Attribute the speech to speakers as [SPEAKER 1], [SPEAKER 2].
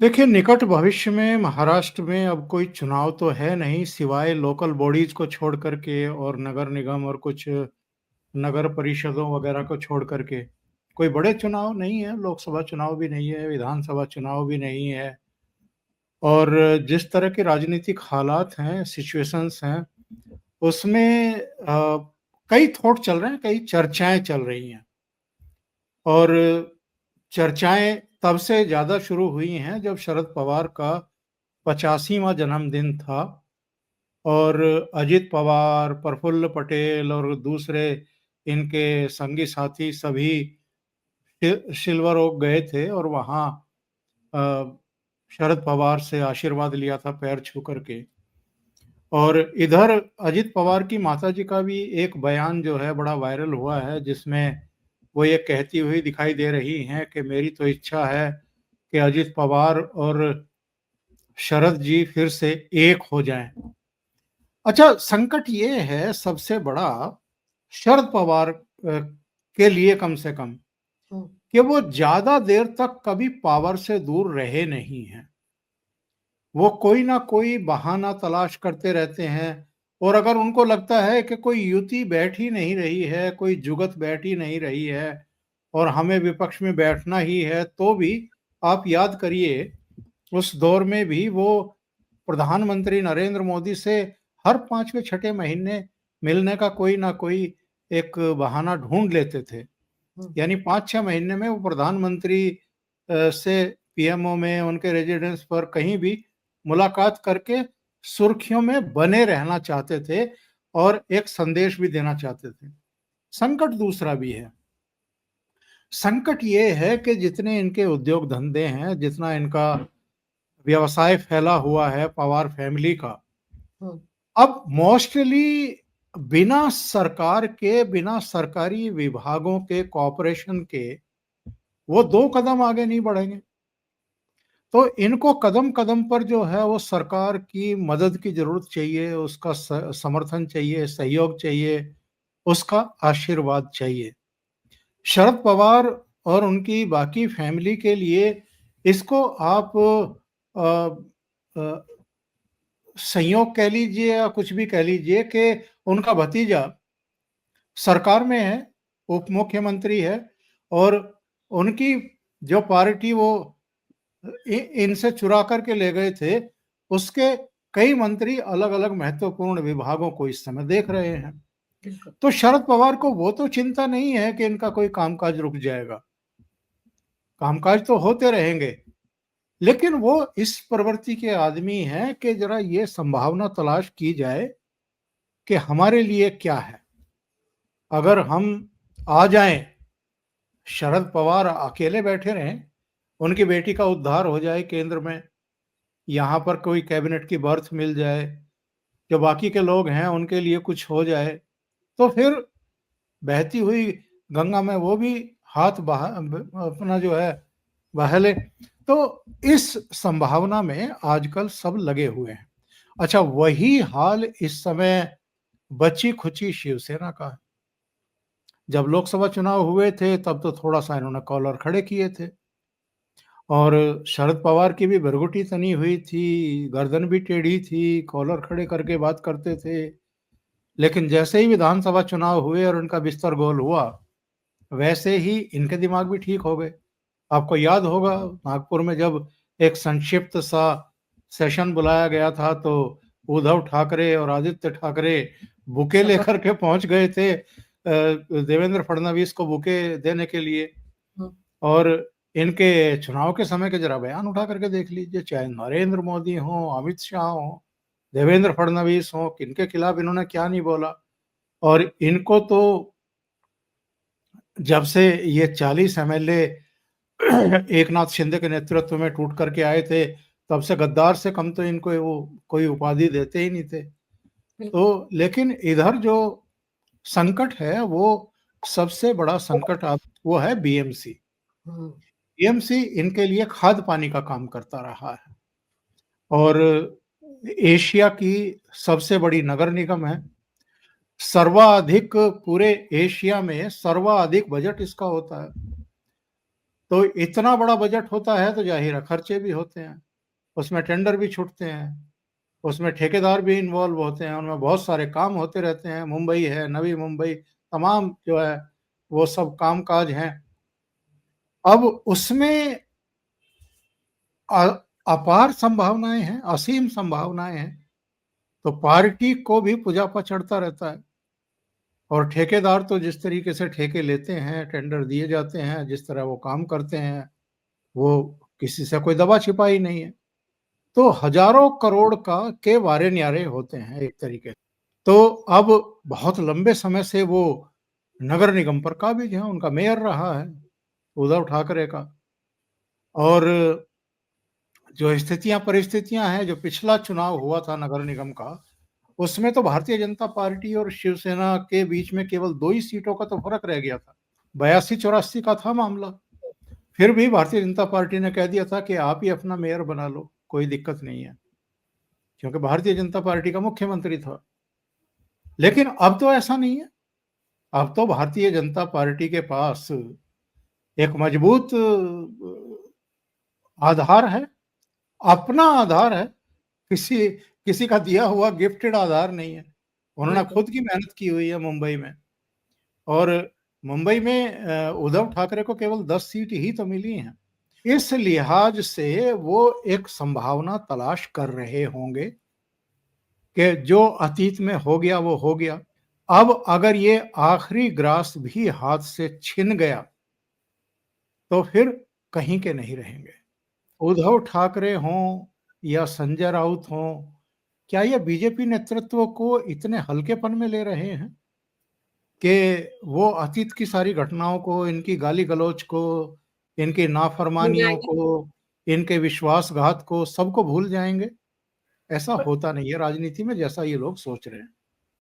[SPEAKER 1] देखिए, निकट भविष्य में महाराष्ट्र में अब कोई चुनाव तो है नहीं, सिवाय लोकल बॉडीज़ को छोड़ कर के और नगर निगम और कुछ नगर परिषदों वगैरह को छोड़ कर के। कोई बड़े चुनाव नहीं है, लोकसभा चुनाव भी नहीं है, विधानसभा चुनाव भी नहीं है और जिस तरह के राजनीतिक हालात हैं, सिचुएशंस हैं, उसमें कई थॉट चल रहे हैं, कई चर्चाएँ चल रही हैं और चर्चाएँ तब से ज़्यादा शुरू हुई हैं जब शरद पवार का 85वाँ जन्मदिन था और अजित पवार, प्रफुल्ल पटेल और दूसरे इनके संगी साथी सभी सिल्वर ओक गए थे और वहाँ अ, शरद पवार से आशीर्वाद लिया था पैर छू करके। और इधर अजित पवार की माताजी का भी एक बयान जो है बड़ा वायरल हुआ है, जिसमें वो ये कहती हुई दिखाई दे रही हैं कि मेरी तो इच्छा है कि अजित पवार और शरद जी फिर से एक हो जाएँ। अच्छा, संकट ये है सबसे बड़ा शरद पवार के लिए कम से कम
[SPEAKER 2] हुँ,
[SPEAKER 1] कि वो ज़्यादा देर तक कभी पावर से दूर रहे नहीं हैं। वो कोई ना कोई बहाना तलाश करते रहते हैं और अगर उनको लगता है कि कोई युति बैठ ही नहीं रही है, कोई जुगत बैठ ही नहीं रही है और हमें विपक्ष में बैठना ही है, तो भी आप याद करिए उस दौर में भी वो प्रधानमंत्री नरेंद्र मोदी से हर 5वें छठे महीने मिलने का कोई ना कोई एक बहाना ढूँढ लेते थे।
[SPEAKER 2] हुँ,
[SPEAKER 1] यानी 5-6 महीने में वो प्रधानमंत्री से पीएमओ में उनके रेजिडेंस पर कहीं भी मुलाकात करके सुर्खियों में बने रहना चाहते थे और एक संदेश भी देना चाहते थे। संकट दूसरा भी है। संकट ये है कि जितने इनके उद्योग धंधे हैं, जितना इनका व्यवसाय फैला हुआ है पवार फैमिली का,
[SPEAKER 2] हुँ,
[SPEAKER 1] अब मोस्टली बिना सरकार के, बिना सरकारी विभागों के, कॉर्पोरेशन के, वो 2 कदम आगे नहीं बढ़ेंगे। तो इनको कदम-कदम पर जो है वो सरकार की मदद की ज़रूरत चाहिए, उसका समर्थन चाहिए, सहयोग चाहिए, उसका आशीर्वाद चाहिए। शरद पवार और उनकी बाकी फैमिली के लिए इसको आप अ, संयोग कह लीजिए या कुछ भी कह लीजिए कि उनका भतीजा सरकार में है, उप मुख्यमंत्री है और उनकी जो पार्टी वो इनसे चुरा करके ले गए थे, उसके कई मंत्री अलग-अलग महत्वपूर्ण विभागों को इस समय देख रहे हैं।
[SPEAKER 2] बिल्कुल।
[SPEAKER 1] तो शरद पवार को वो तो चिंता नहीं है कि इनका कोई कामकाज रुक जाएगा। कामकाज तो होते रहेंगे, लेकिन वो इस प्रवृत्ति के आदमी हैं कि ज़रा ये संभावना तलाश की जाए कि हमारे लिए क्या है? अगर हम आ जाएँ, शरद पवार अकेले बैठे रहें, उनकी बेटी का उद्धार हो जाए केंद्र में, यहाँ पर कोई कैबिनेट की बर्थ मिल जाए, जो बाकी के लोग हैं उनके लिए कुछ हो जाए, तो फिर बहती हुई गंगा में वो भी हाथ बहा अपना जो है बहा लें। तो इस संभावना में आजकल सब लगे हुए हैं। अच्छा, वही हाल इस समय बची-खुची शिवसेना का है। जब लोकसभा चुनाव हुए थे तब तो थोड़ा-सा इन्होंने कॉलर खड़े किए थे और शरद पवार की भी भृगुटी तनी हुई थी, गर्दन भी टेढ़ी थी, कॉलर खड़े करके बात करते थे। लेकिन जैसे ही विधानसभा चुनाव हुए और उनका बिस्तर गोल हुआ, वैसे ही इनके दिमाग भी ठीक हो गए। आपको याद होगा नागपुर में जब एक संक्षिप्त सा सेशन बुलाया गया था तो उद्धव ठाकरे और आदित्य ठाकरे बुके लेकर के पहुंच गए थे देवेंद्र फडणवीस को बुके देने के लिए।
[SPEAKER 2] हुँ,
[SPEAKER 1] और इनके चुनाव के समय के जरा बयान उठा करके देख लीजिए, चाहे नरेंद्र मोदी हो, अमित शाह हो, देवेंद्र फडणवीस हो, किनके खिलाफ इन्होंने क्या नहीं बोला। और इनको तो जब से ये 40 एमएलए एकनाथ शिंदे के नेतृत्व में टूट करके आए थे, तब से गद्दार से कम तो इनको वो कोई उपाधि देते ही नहीं थे।
[SPEAKER 2] बिल्कुल।
[SPEAKER 1] तो लेकिन इधर जो संकट है, वो सबसे बड़ा संकट अब वो है बीएमसी।
[SPEAKER 2] हुँ,
[SPEAKER 1] बीएमसी इनके लिए खाद पानी का काम करता रहा है और एशिया की सबसे बड़ी नगर निगम है। सर्वाधिक पूरे एशिया में सर्वाधिक बजट इसका होता है। तो इतना बड़ा बजट होता है तो ज़ाहिर है खर्चे भी होते हैं, उसमें टेंडर भी छूटते हैं, उसमें ठेकेदार भी इन्वॉल्व होते हैं, उनमें बहुत सारे काम होते रहते हैं, मुंबई है, नवी मुंबई, तमाम जो है वो सब काम-काज हैं। अब उसमें अ, अपार संभावनाएँ हैं, असीम संभावनाएँ हैं, तो पार्टी को भी पुजापा चढ़ता रहता है और ठेकेदार तो जिस तरीके से ठेके लेते हैं, टेंडर दिए जाते हैं, जिस तरह वो काम करते हैं, वो किसी से कोई दबा-छिपा ही नहीं है। तो हज़ारों करोड़ का के वारे-न्यारे होते हैं एक तरीके से। तो अब बहुत लंबे समय से वो नगर निगम पर काबिज़ हैं, उनका मेयर रहा है, उद्धव ठाकरे का। और जो स्थितियाँ परिस्थितियाँ हैं, जो पिछला चुनाव हुआ था नगर निगम का, उसमें तो भारतीय जनता पार्टी और शिवसेना के बीच में केवल 2 ही सीटों का तो फ़र्क रह गया था। 82-84 का था मामला। फिर भी भारतीय जनता पार्टी ने कह दिया था कि आप ही अपना मेयर बना लो, कोई दिक्कत नहीं है, क्योंकि भारतीय जनता पार्टी का मुख्यमंत्री था। लेकिन अब तो ऐसा नहीं है। अब तो भारतीय जनता पार्टी के पास एक मजबूत आधार है, अपना आधार है, किसी किसी का दिया हुआ गिफ्टेड आधार नहीं है। उन्होंने
[SPEAKER 2] बिल्कुल।
[SPEAKER 1] खुद की मेहनत की हुई है मुंबई में और मुंबई में उद्धव ठाकरे को केवल 10 सीट ही तो मिली हैं। इस लिहाज से वो एक संभावना तलाश कर रहे होंगे कि जो अतीत में हो गया वो हो गया। अब अगर ये आखिरी ग्रास भी हाथ से छिन गया, तो फिर कहीं के नहीं रहेंगे। उद्धव ठाकरे हों या संजय राउत हों, क्या ये बीजेपी नेतृत्व को इतने हल्केपन में ले रहे हैं कि वो अतीत की सारी घटनाओं को, इनकी गाली-गलौच को, इनकी
[SPEAKER 2] भूल
[SPEAKER 1] नाफरमानियों
[SPEAKER 2] जाएँगे।
[SPEAKER 1] को, इनके विश्वासघात को, सबको भूल जाएँगे? ऐसा
[SPEAKER 2] ब
[SPEAKER 1] होता नहीं है राजनीति में जैसा ये लोग सोच रहे हैं।